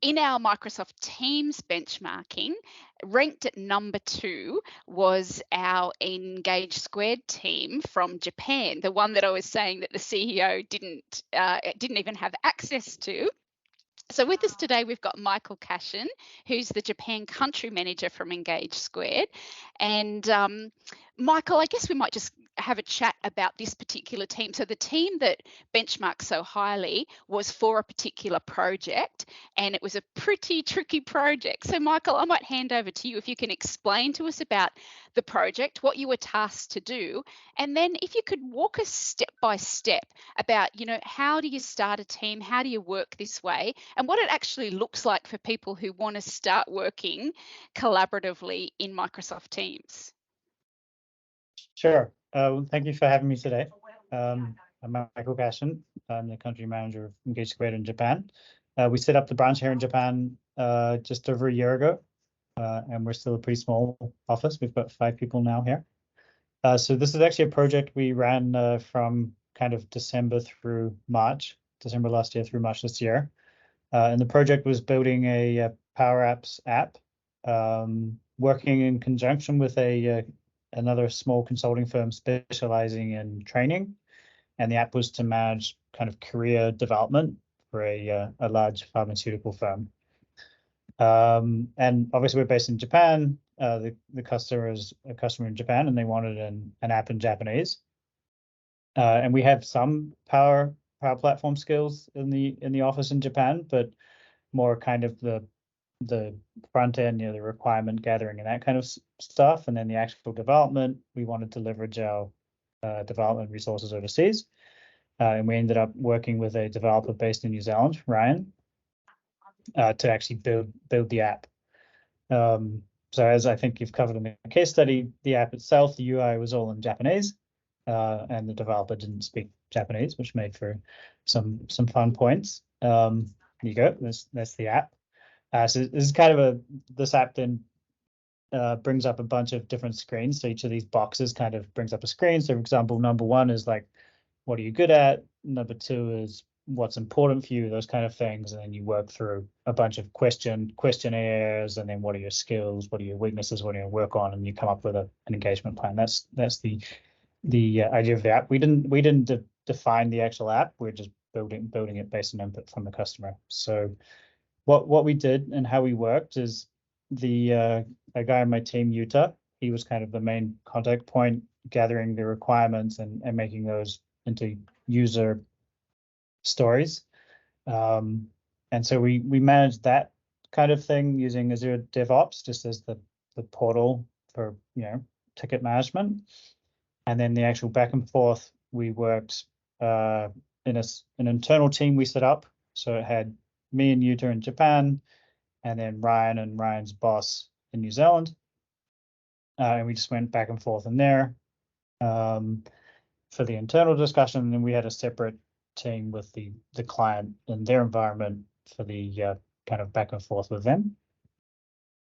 in our Microsoft Teams benchmarking, ranked at number 2 was our Engage Squared team from Japan, the one that I was saying that the CEO didn't even have access to. So with us today, we've got Michael Cashen, who's the Japan country manager from Engage Squared. And Michael, I guess we might just have a chat about this particular team. So the team that benchmarked so highly was for a particular project, and it was a pretty tricky project. So Michael, I might hand over to you if you can explain to us about the project, what you were tasked to do, and then if you could walk us step by step about, how do you start a team, how do you work this way, and what it actually looks like for people who want to start working collaboratively in Microsoft Teams. Sure. Thank you for having me today. I'm Michael Cashen. I'm the country manager of Engage Squared in Japan. We set up the branch here in Japan just over a year ago, and we're still a pretty small office. We've got 5 people now here. So this is actually a project we ran from kind of December last year through March this year. And the project was building a Power Apps app, working in conjunction with another small consulting firm specializing in training. And the app was to manage kind of career development for a large pharmaceutical firm. And obviously we're based in Japan. The customer is a customer in Japan, and they wanted an app in Japanese. And we have some Power Platform skills in the office in Japan, but more kind of the front end, the requirement gathering and that kind of stuff. And then the actual development, we wanted to leverage our development resources overseas. And we ended up working with a developer based in New Zealand, Ryan, to actually build the app. So as I think you've covered in the case study, the app itself, the UI was all in Japanese, and the developer didn't speak Japanese, which made for some fun points. There you go. That's the app. So this is kind of this app then brings up a bunch of different screens. So each of these boxes kind of brings up a screen. So for example, number 1 is like, what are you good at? Number 2 is what's important for you, those kind of things. And then you work through a bunch of questionnaires, and then what are your skills? What are your weaknesses? What do you work on? And you come up with an engagement plan. That's the idea of the app. We didn't define the actual app. We're just building it based on input from the customer. So what we did and how we worked is a guy on my team, Yuta, he was kind of the main contact point, gathering the requirements and making those into user stories. And so we managed that kind of thing using Azure DevOps just as the portal for ticket management. And then the actual back and forth, we worked in an internal team we set up. So it had me and Yuta in Japan, and then Ryan and Ryan's boss in New Zealand. And we just went back and forth in there for the internal discussion. And then we had a separate team with the client in their environment for the kind of back and forth with them.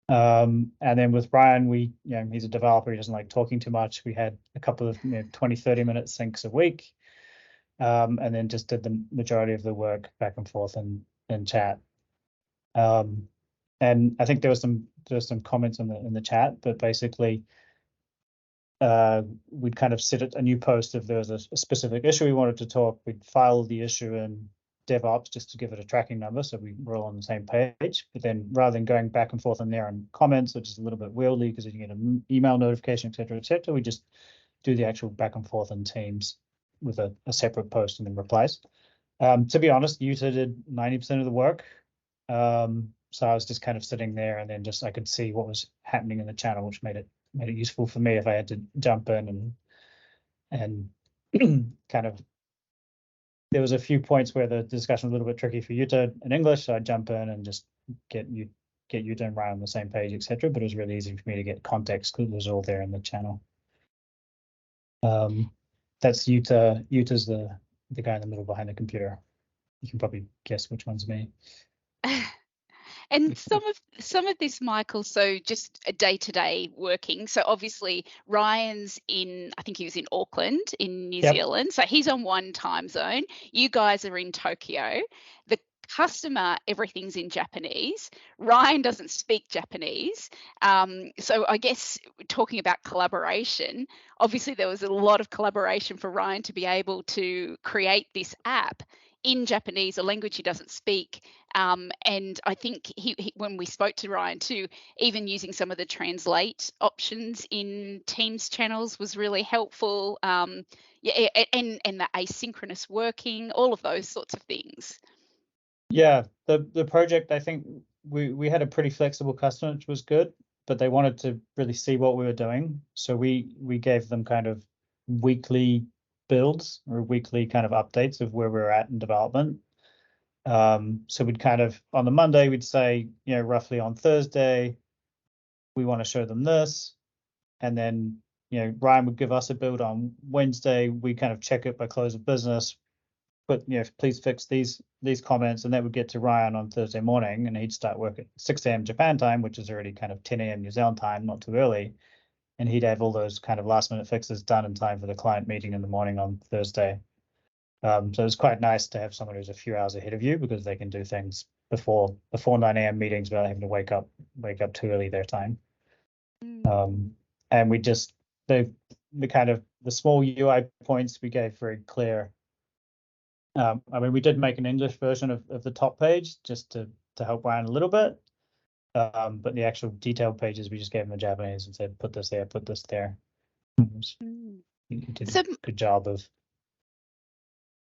And then with Ryan, he's a developer, he doesn't like talking too much. We had a couple of 20-30 minute syncs a week, and then just did the majority of the work back and forth in chat. And I think there was some comments in the chat, but basically we'd kind of set a new post if there was a specific issue we wanted to talk. We'd file the issue in DevOps just to give it a tracking number, so we were all on the same page. But then rather than going back and forth in there and comments, which is a little bit wieldy because you get an email notification, et cetera, we just do the actual back and forth in Teams with a separate post and then replies. To be honest, Yuta did 90% of the work. So I was just kind of sitting there, and then I could see what was happening in the channel, which made it useful for me if I had to jump in and kind of. There was a few points where the discussion was a little bit tricky for Yuta in English, so I'd jump in and just get Yuta and Ryan on the same page, etc. But it was really easy for me to get context because it was all there in the channel. That's Yuta. Yuta's the guy in the middle behind the computer. You can probably guess which one's me. And some of this, Michael, so just a day-to-day working. So obviously Ryan's I think he was in Auckland in New Zealand. So he's on one time zone. You guys are in Tokyo. The customer, everything's in Japanese. Ryan doesn't speak Japanese. So I guess talking about collaboration, obviously there was a lot of collaboration for Ryan to be able to create this app in Japanese, a language he doesn't speak. And I think when we spoke to Ryan too, even using some of the translate options in Teams channels was really helpful. Yeah, and the asynchronous working, all of those sorts of things. Yeah, the project, I think we had a pretty flexible customer, which was good, but they wanted to really see what we were doing. So we gave them kind of weekly builds or weekly kind of updates of where we're at in development. So we'd kind of, on the Monday, we'd say, roughly on Thursday, we want to show them this. And then, Ryan would give us a build on Wednesday. We kind of check it by close of business, but please fix these comments, and that would get to Ryan on Thursday morning, and he'd start work at 6 a.m. Japan time, which is already kind of 10 a.m. New Zealand time, not too early. And he'd have all those kind of last minute fixes done in time for the client meeting in the morning on Thursday. So it's quite nice to have someone who's a few hours ahead of you, because they can do things before 9 a.m. meetings without having to wake up too early their time. And we just the kind of the small UI points we gave very clear. I mean, we did make an English version of the top page just to help Ryan a little bit. But the actual detailed pages, we just gave him the Japanese and said, put this there, put this there. You did a good job of.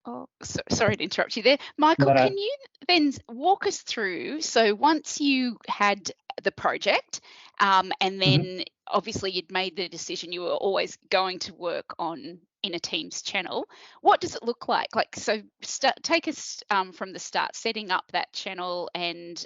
Oh, sorry to interrupt you there. Michael, can you then walk us through, so once you had the project, and then obviously you'd made the decision you were always going to work on in a Teams channel, what does it look like? So take us from the start, setting up that channel and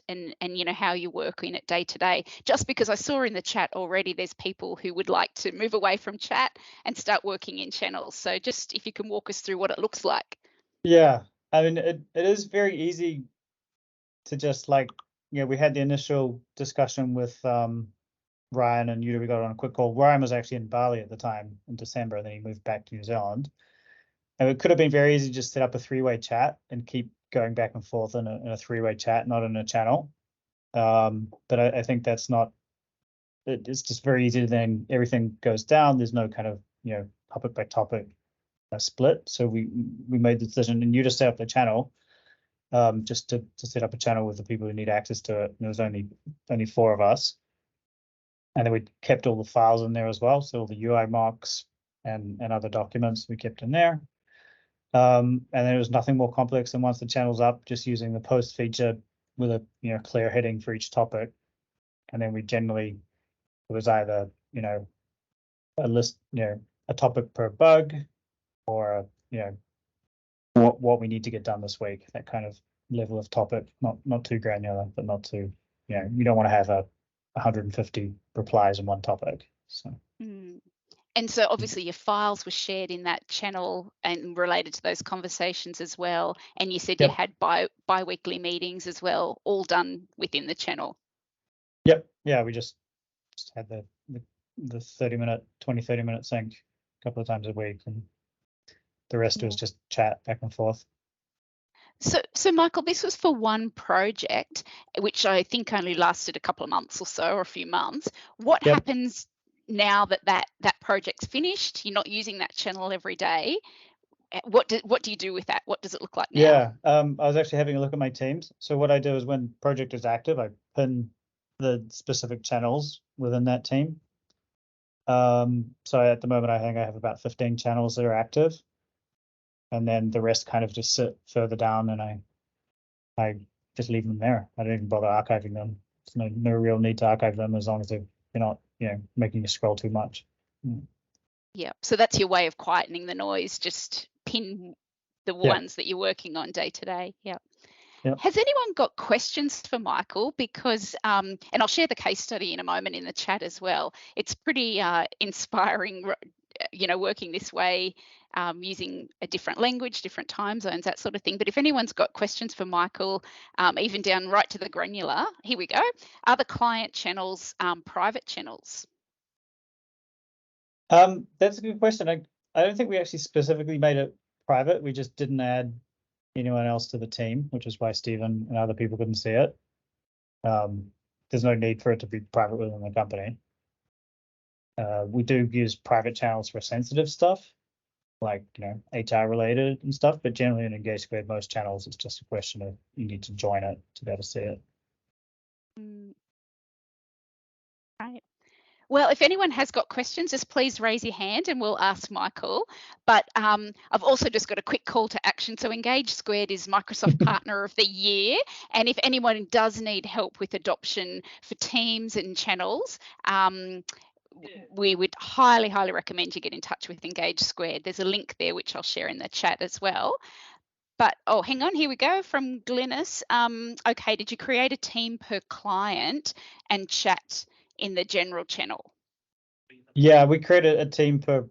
how you work in it day to day. Just because I saw in the chat already, there's people who would like to move away from chat and start working in channels. So just if you can walk us through what it looks like. Yeah, I mean, it is very easy to just we had the initial discussion with Ryan and we got on a quick call. Ryan was actually in Bali at the time in December, and then he moved back to New Zealand. And it could have been very easy to just set up a three-way chat and keep going back and forth in a three-way chat, not in a channel. But I think that's not, it's just very easy to then everything goes down. There's no kind of, topic by topic split. So we made the decision, and you just set up the channel, just to set up a channel with the people who need access to it. And there was only 4 of us. And then we kept all the files in there as well. So all the UI mocks and other documents we kept in there. And there was nothing more complex than, once the channel's up, just using the post feature with a clear heading for each topic. And then it was either a list, a topic per bug, or what we need to get done this week. That kind of level of topic, not too granular, but not too, you don't want to have 150 replies in one topic. So. And so obviously your files were shared in that channel and related to those conversations as well. And you said you had bi-weekly meetings as well, all done within the channel. Yep. Yeah, we just had the 20-30 minute sync a couple of times a week, and the rest was just chat back and forth. So Michael, this was for one project, which I think only lasted a couple of months or so, or a few months. What happens now that project's finished? You're not using that channel every day. What do you do with that? What does it look like now? Yeah, I was actually having a look at my Teams. So what I do is, when project is active, I pin the specific channels within that team. So at the moment, I think I have about 15 channels that are active. And then the rest kind of just sit further down, and I just leave them there. I don't even bother archiving them. There's no real need to archive them, as long as you're not, making you scroll too much. Yeah. So that's your way of quietening the noise. Just pin the ones that you're working on day to day. Yeah. Yep. Has anyone got questions for Michael? Because, and I'll share the case study in a moment in the chat as well. It's pretty inspiring, working this way, using a different language, different time zones, that sort of thing. But if anyone's got questions for Michael, even down right to the granular, here we go. Are the client channels private channels? That's a good question. I don't think we actually specifically made it private. We just didn't add anyone else to the team, which is why Stephen and other people couldn't see it. There's no need for it to be private within the company. We do use private channels for sensitive stuff, like HR related and stuff, but generally in Engage Squared, most channels, it's just a question of you need to join it to be able to see it. Right. Well, if anyone has got questions, just please raise your hand and we'll ask Michael. But I've also just got a quick call to action. So Engage Squared is Microsoft Partner of the Year. And if anyone does need help with adoption for Teams and channels, we would highly, highly recommend you get in touch with Engage Squared. There's a link there, which I'll share in the chat as well. But, oh, hang on, here we go from Glynis. Okay, did you create a team per client and chat in the general channel? Yeah, we created a team per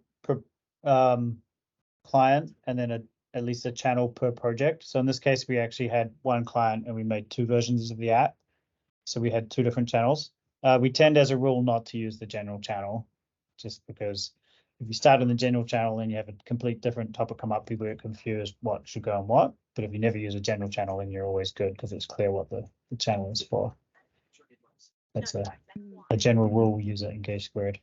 client and then at least a channel per project. So in this case, we actually had one client and we made 2 versions of the app. So we had 2 different channels. We tend as a rule not to use the general channel, just because if you start in the general channel and you have a complete different topic come up, people get confused what should go on what. But if you never use a general channel, then you're always good because it's clear what the channel is for. That's a general rule we use at Engage Squared.